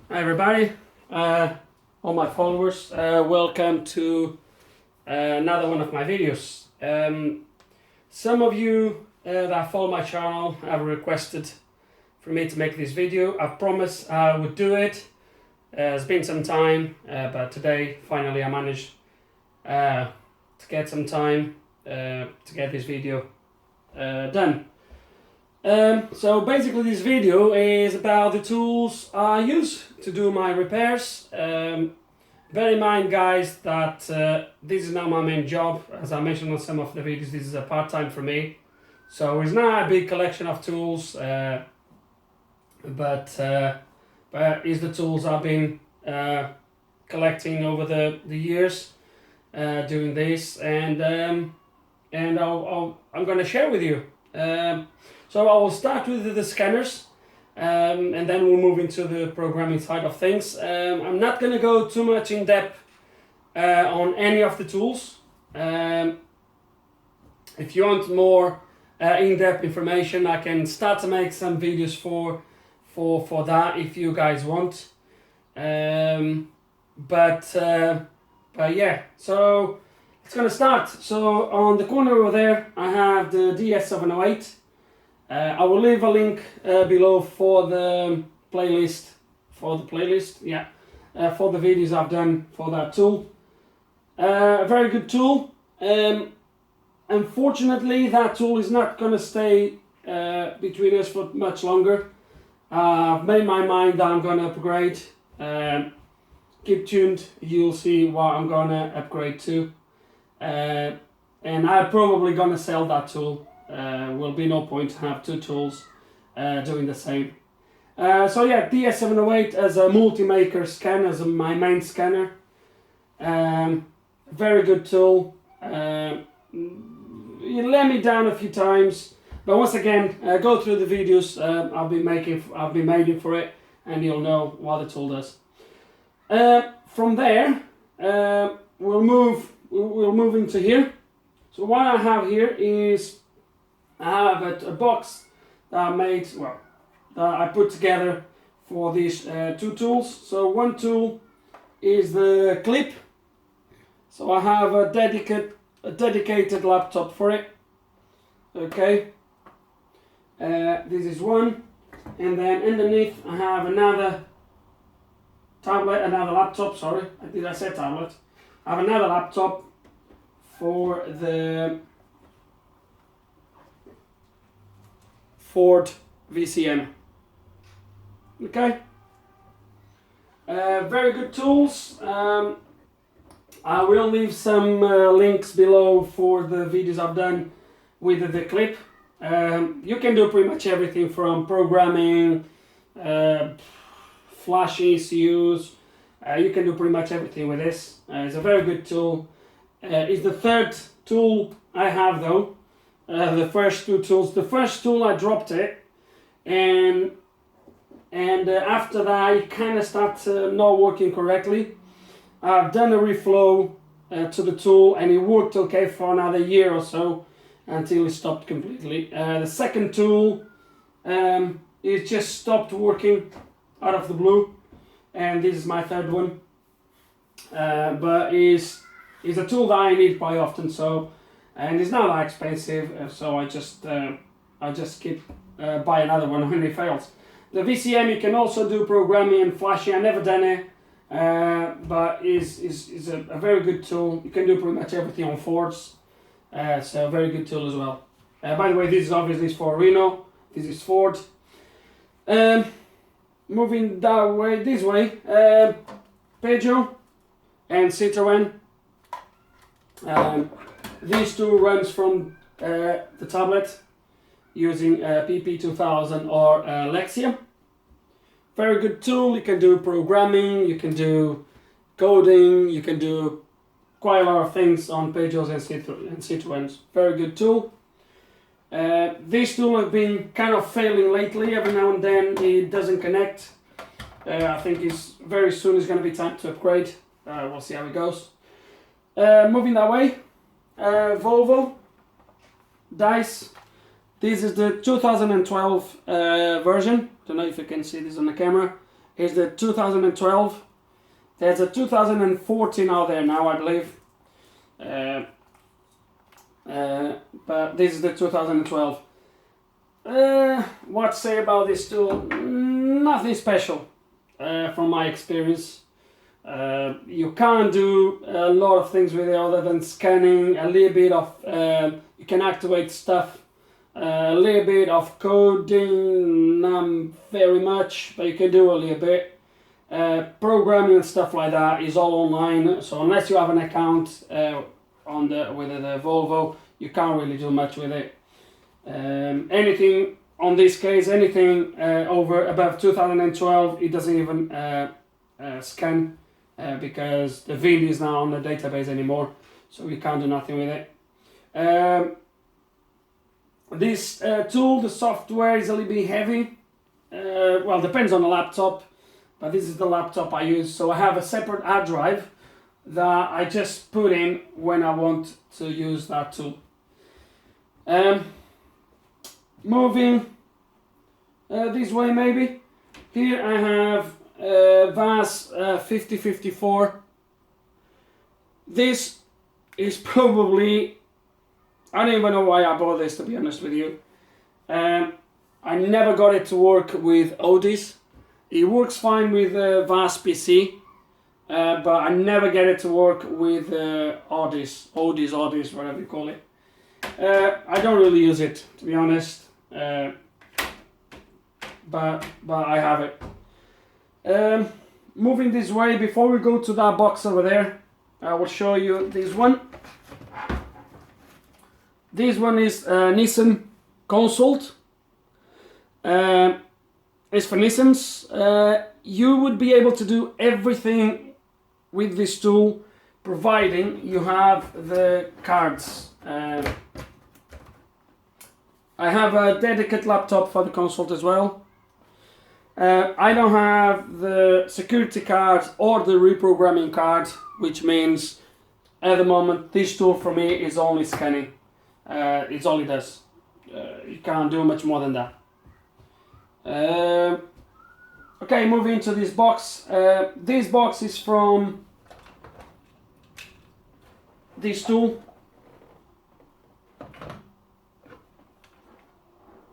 Hi everybody, all my followers, welcome to another one of my videos. Some of you that follow my channel have requested for me to make this video. I promised I would do it. It's been some time, but today finally I managed to get some time to get this video done. So basically this video is about the tools I use to do my repairs. Bear in mind guys that this is not my main job. As I mentioned on some of the videos, this is a part-time for me. So it's not a big collection of tools, but it's the tools I've been collecting over the years doing this, and I'm going to share with you. So I will start with the scanners, and then we'll move into the programming side of things. I'm not going to go too much in depth on any of the tools. If you want more in-depth information, I can start to make some videos for that if you guys want. But yeah, so it's going to start. So on the corner over there, I have the DS708. I will leave a link below for the playlist, for the videos I've done for that tool. A very good tool. Unfortunately, that tool is not going to stay between us for much longer. I've made my mind that I'm going to upgrade. Keep tuned, you'll see what I'm going to upgrade to. And I'm probably going to sell that tool. Will be no point to have two tools doing the same. So yeah, DS708 as a multi-maker scan, as my main scanner. Very good tool. You let me down a few times, but once again, go through the videos I've been making for it, and you'll know what the tool does. From there, we'll move into here. So what I have here is I have a box that I made, that I put together for these two tools. So one tool is the clip. So I have a dedicated laptop for it. Okay. This is one, and then underneath I have another laptop. Sorry, did I say tablet? I have another laptop for the Ford VCM. Okay. Very good tools. I will leave some links below for the videos I've done with the clip. You can do pretty much everything from programming, flash ECUs. You can do pretty much everything with this. It's a very good tool. It's the third tool I have though. The first two tools. The first tool I dropped it, and after that it kind of started not working correctly. I've done a reflow to the tool, and it worked okay for another year or so until it stopped completely. The second tool, it just stopped working out of the blue, and this is my third one. But it's a tool that I need quite often, so. And it's not that expensive, so I just keep buy another one when it fails. The VCM, you can also do programming and flashing. I never done it, but is a very good tool. You can do pretty much everything on Fords, so a very good tool as well. By the way, this is obviously for Renault. This is Ford. Moving this way, Peugeot and Citroen. These two runs from the tablet using PP2000 or Lexia. Very good tool. You can do programming, you can do coding, you can do quite a lot of things on Peugeots and Citroens. Very good tool. These two have been kind of failing lately. Every now and then it doesn't connect. I think very soon it's going to be time to upgrade. We'll see how it goes. Moving that way. Volvo dice. This is the 2012 version. Don't know if you can see this on the camera. is the 2012. There's a 2014 out there now, I believe. But this is the 2012. What to say about this tool? Nothing special from my experience. You can't do a lot of things with it other than scanning, a little bit of, you can activate stuff, a little bit of coding, not very much, but you can do a little bit. Programming and stuff like that is all online, so unless you have an account with the Volvo, you can't really do much with it. Anything on this case, anything above 2012, it doesn't even scan because the VIN is not on the database anymore, so we can't do nothing with it. This tool, the software is a little bit heavy. Well, depends on the laptop, but this is the laptop I use, so I have a separate hard drive that I just put in when I want to use that tool. Moving this way maybe. Here I have VAS 5054. This is probably, I don't even know why I bought this, to be honest with you. I never got it to work with Odis. It works fine with VAS PC, but I never get it to work with Odis, whatever you call it. I don't really use it, to be honest. But I have it. Moving this way, before we go to that box over there, I will show you this one. This one is Nissan Consult. It's for Nissans. You would be able to do everything with this tool, providing you have the cards. I have a dedicated laptop for the Consult as well. I don't have the security card or the reprogramming card, which means at the moment this tool for me is only scanning. It's all it does. You can't do much more than that. Okay, moving to this box. This box is from this tool.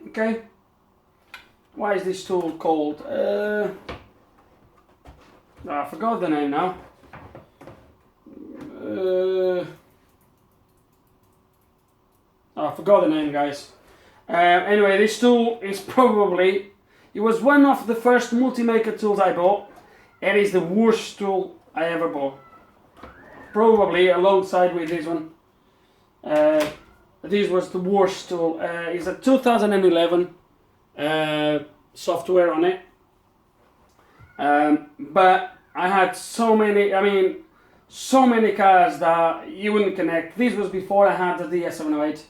Okay. Why is this tool called? I forgot the name now. I forgot the name, guys. Anyway, this tool is probably, it was one of the first multi-maker tools I bought. It is the worst tool I ever bought. Probably alongside with this one. This was the worst tool. It's a 2011 software on it. But I had so many cars that you wouldn't connect. This was before I had the DS708.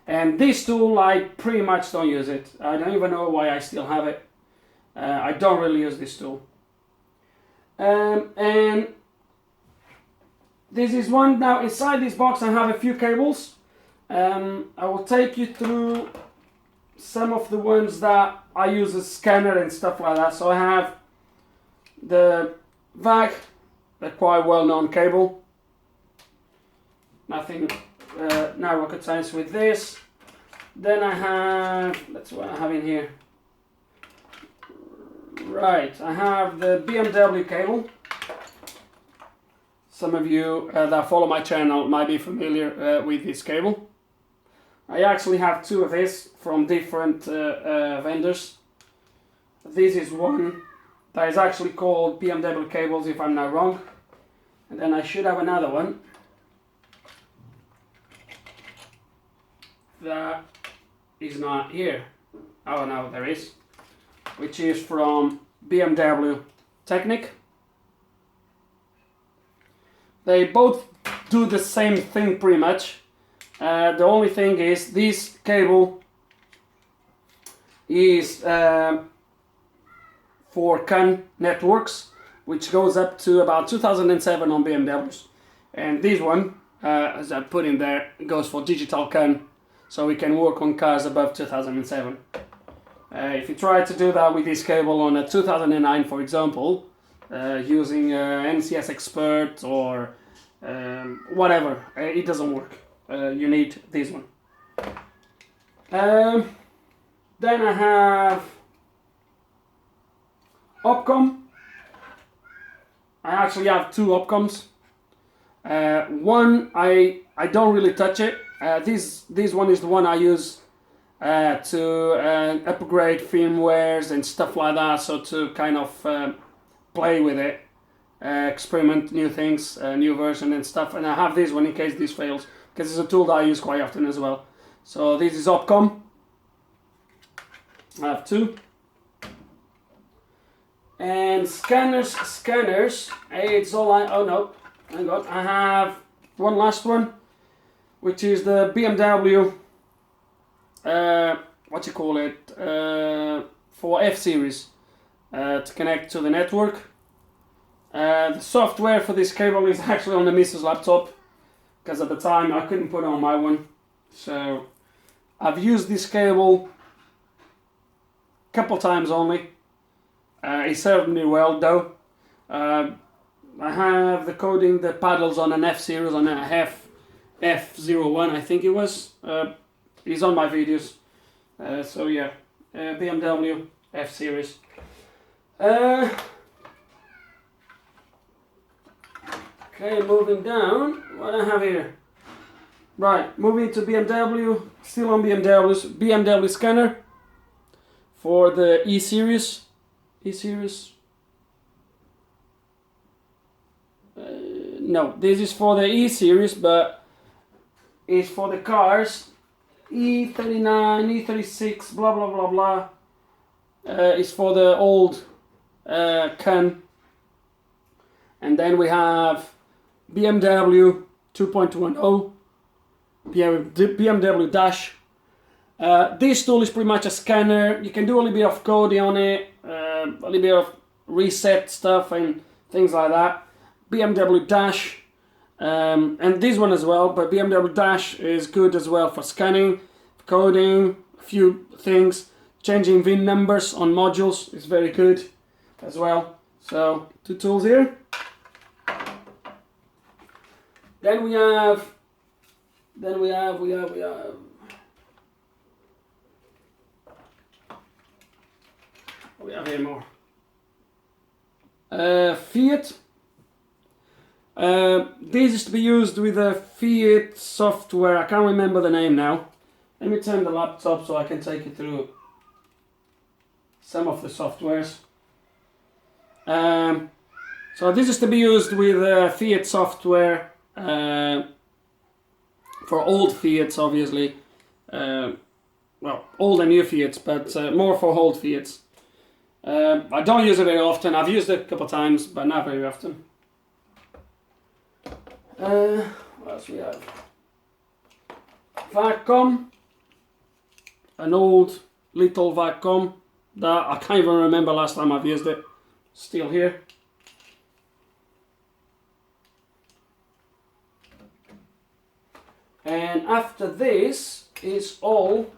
And this tool, I pretty much don't use it. I don't even know why I still have it. I don't really use this tool. And this is one. Now inside this box I have a few cables. I will take you through some of the ones that I use as scanner and stuff like that. So I have the VAG, a quite well-known cable. Nothing, no rocket science with this. Then I have, that's what I have in here. Right, I have the BMW cable. Some of you that follow my channel might be familiar with this cable. I actually have two of these from different vendors. This is one that is actually called BMW Cables, if I'm not wrong. And then I should have another one that is not here. Oh no, there is. Which is from BMW Technic. They both do the same thing pretty much. The only thing is this cable is for CAN networks, which goes up to about 2007 on BMWs. And this one, as I put in there, goes for digital CAN, so we can work on cars above 2007. If you try to do that with this cable on a 2009, for example, using NCS Expert or whatever, it doesn't work. You need this one. Then I have Opcom. I actually have two Opcoms. One I don't really touch it. This one is the one I use to upgrade firmwares and stuff like that, so to kind of play with it, experiment new things, new version and stuff. And I have this one in case this fails, because it's a tool that I use quite often as well. So this is Opcom. I have two. And scanners, it's all oh no, hang on, I have one last one, which is the BMW, what you call it, for F series, to connect to the network. The software for this cable is actually on the missus laptop, because at the time I couldn't put it on my one. So I've used this cable a couple times only. It served me well though. I have the coding, the paddles on an F series, on a F01 I think it was. It's on my videos. So yeah, BMW F series. Okay, moving down, what I have here. Right, moving to BMW, still on BMW scanner for the E series. No, this is for the E series, but it's for the cars E39, E36, blah blah blah blah. It's for the old CAN. And then we have BMW 2.10, BMW Dash. This tool is pretty much a scanner. You can do a little bit of coding on it, a little bit of reset stuff and things like that. BMW Dash, and this one as well, but BMW Dash is good as well for scanning, coding, a few things, changing VIN numbers on modules is very good as well. So two tools here. Then we have here more. Fiat. This is to be used with a Fiat software. I can't remember the name now. Let me turn the laptop so I can take you through some of the softwares. So this is to be used with Fiat software for old Fiats, obviously. Well, old and new Fiats, but more for old Fiats. I don't use it very often. I've used it a couple of times, but not very often. What else we have? Vacom. An old little Vacom that I can't even remember last time I've used it. Still here. And after this is all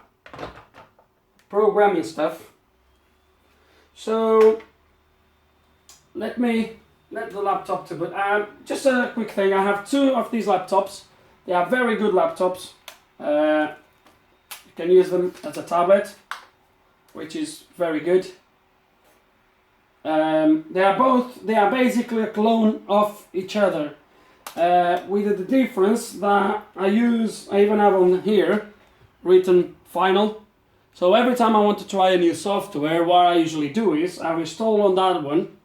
programming stuff. So let the laptop to boot. Just a quick thing, I have two of these laptops. They are very good laptops. You can use them as a tablet, which is very good. They are basically a clone of each other. With the difference that I even have on here written final. So every time I want to try a new software, what I usually do is I install on that one,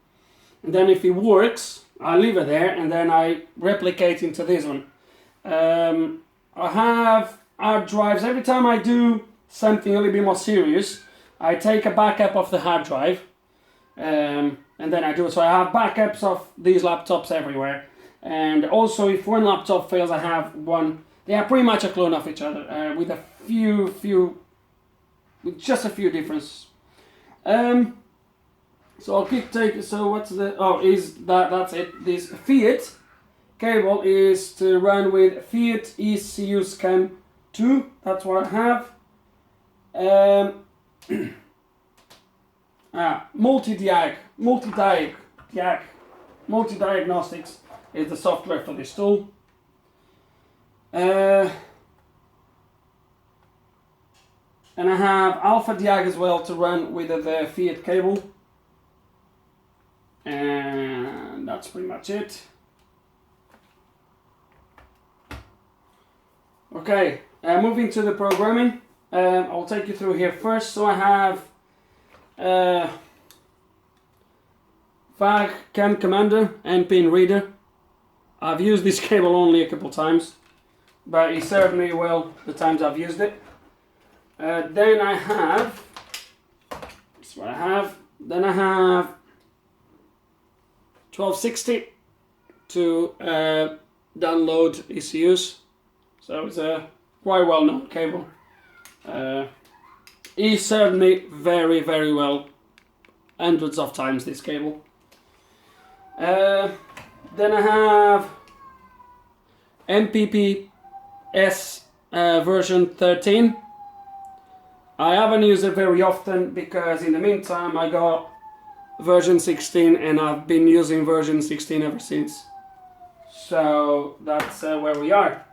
and then if it works, I leave it there, and then I replicate into this one. I have hard drives. Every time I do something a little bit more serious, I take a backup of the hard drive, and then I do it. So I have backups of these laptops everywhere. And also, if one laptop fails, I have one. They are pretty much a clone of each other, with just a few differences. So I'll keep taking. So what's the? Oh, that's it. This Fiat cable is to run with Fiat ECU Scan 2. That's what I have. Multi-Diagnostics is the software for this tool. And I have Alpha Diag as well to run with the Fiat cable. And that's pretty much it. Okay, moving to the programming. I'll take you through here first. So I have VAG CAN Commander and pin reader. I've used this cable only a couple times, but it served me well the times I've used it. Then I have, this is what I have. Then I have 1260 to download ECUs. So it's a quite well known cable. It served me very, very well. Hundreds of times this cable. Then I have MPPS version 13. I haven't used it very often because in the meantime I got version 16 and I've been using version 16 ever since. So that's where we are.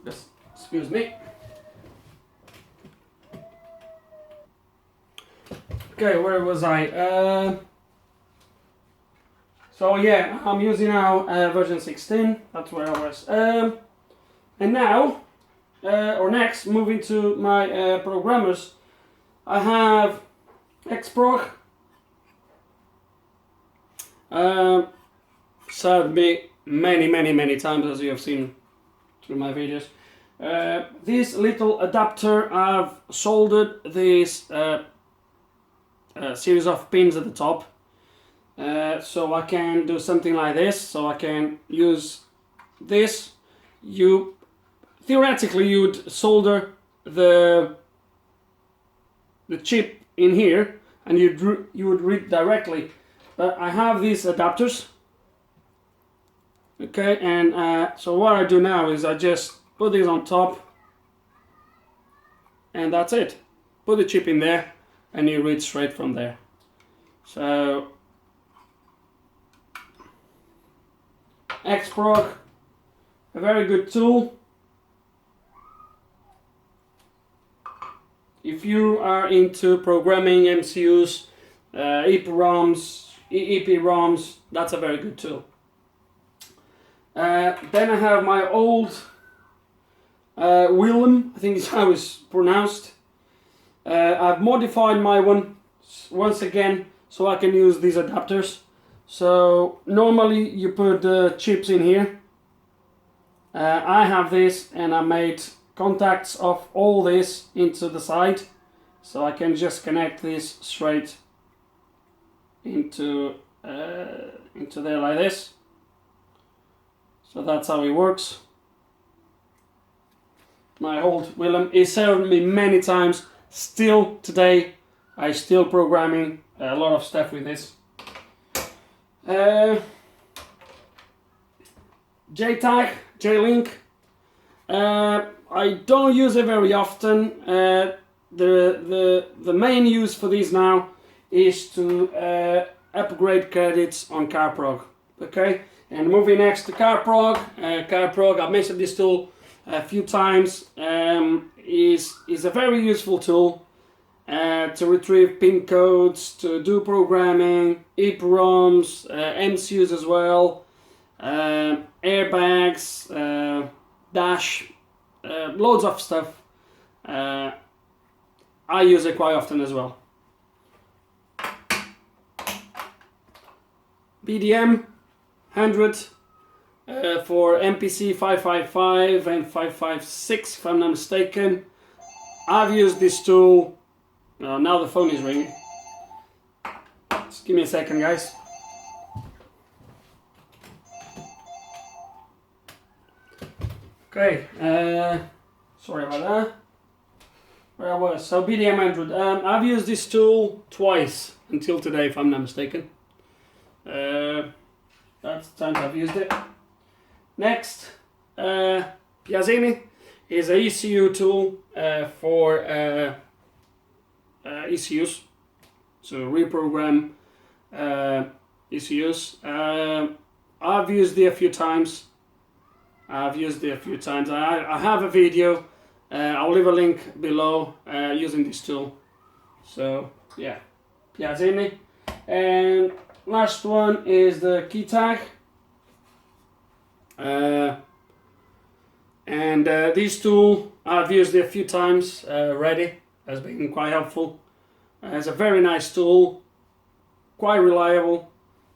Just excuse me. Okay, where was I? So yeah, I'm using now version 16. That's where I was. And now, or next, moving to my programmers, I have X-Prog. Served me many times, as you have seen through my videos. This little adapter, I've soldered this series of pins at the top, so I can do something like this. So I can use this. Theoretically you'd solder the chip in here and you would read directly, but I have these adapters. Okay, and so what I do now is I just put these on top and that's it. Put the chip in there and you read straight from there. So X-Prog, a very good tool. If you are into programming MCUs, EEPROMs, that's a very good tool. Then I have my old Willem, I think is how it's pronounced. I've modified my one once again so I can use these adapters. So normally you put the chips in here. I have this and I made contacts of all this into the side, so I can just connect this straight into there like this. So that's how it works. My old Willem, it served me many times. Still today, I still programming a lot of stuff with this. J-Link. I don't use it very often. The main use for these now is to upgrade credits on CarProg. Okay, and moving next to CarProg. CarProg, I've mentioned this tool a few times. Is a very useful tool to retrieve pin codes, to do programming, EEPROMs, MCUs as well, airbags, dash, loads of stuff. I use it quite often as well. BDM 100 for MPC 555 and 556 if I'm not mistaken. I've used this tool. Now the phone is ringing. Just give me a second, guys. Okay, sorry about that. Where I was, so BDM 100. I've used this tool twice until today, if I'm not mistaken. That's the times I've used it. Next, Piasini is a ECU tool for ECUs, so reprogram ECUs. I've used it a few times. I have a video. I'll leave a link below using this tool. So yeah, Piasini. And last one is the key tag. This tool I've used it a few times already. Has been quite helpful. It's a very nice tool, quite reliable,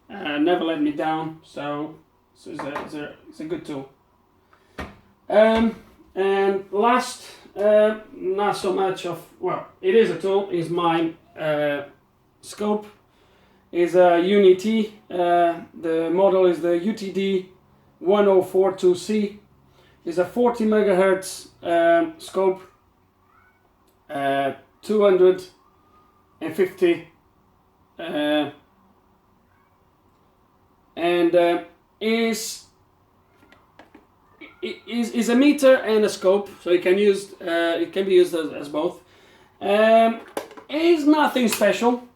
never let me down. So it's a good tool. And last, not so much of, well, it is a tool, is my scope. Is a UNI-T. The model is the UTD 1042C. It's a 40 megahertz scope, 250, and is a meter and a scope, so it can be used as both. Is nothing special,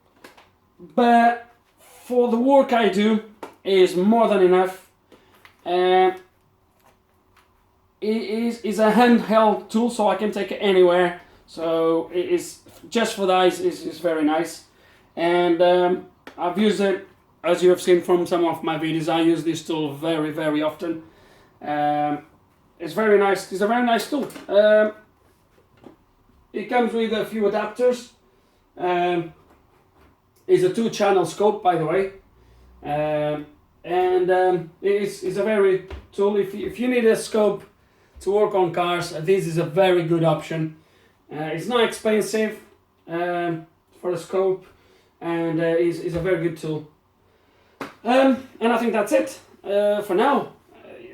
but for the work I do, is more than enough. It is a handheld tool, so I can take it anywhere. So it is just for that. Is very nice, and I've used it, as you have seen from some of my videos. I use this tool very often. It's very nice. It's a very nice tool. It comes with a few adapters. It's a 2-channel scope, by the way, and it's a very tool. If you need a scope to work on cars, this is a very good option. It's not expensive for the scope, and is a very good tool. And I think that's it for now.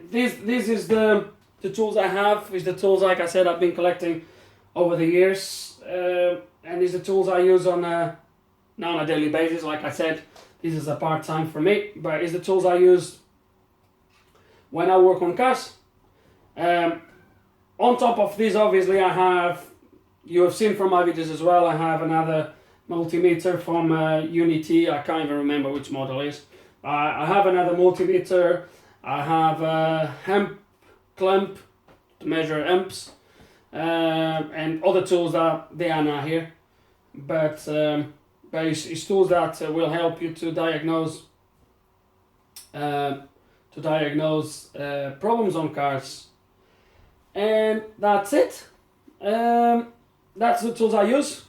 This is the tools I have. Is the tools, like I said, I've been collecting over the years, and these are the tools I use on not on a daily basis. Like I said, this is a part-time for me, but it's the tools I use when I work on cars. On top of this, obviously, I have, you have seen from my videos as well, I have another multimeter from UNI-T. I can't even remember which model it is. I have another multimeter. I have a amp clamp to measure amps, and other tools that they are not here. But it's tools that will help you to diagnose problems on cars. And that's it. That's the tools I use.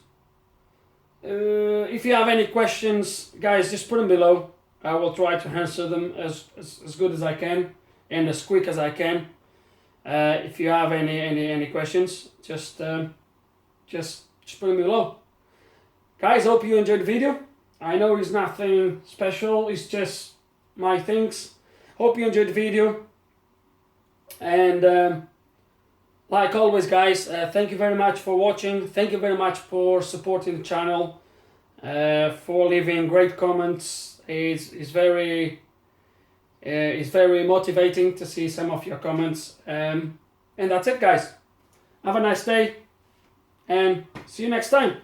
If you have any questions, guys, just put them below. I will try to answer them as good as I can and as quick as I can. If you have any questions, just put them below. Guys, hope you enjoyed the video. I know it's nothing special, it's just my things. Hope you enjoyed the video. And like always, guys, thank you very much for watching. Thank you very much for supporting the channel, for leaving great comments. It's very motivating to see some of your comments. And that's it, guys. Have a nice day, and see you next time.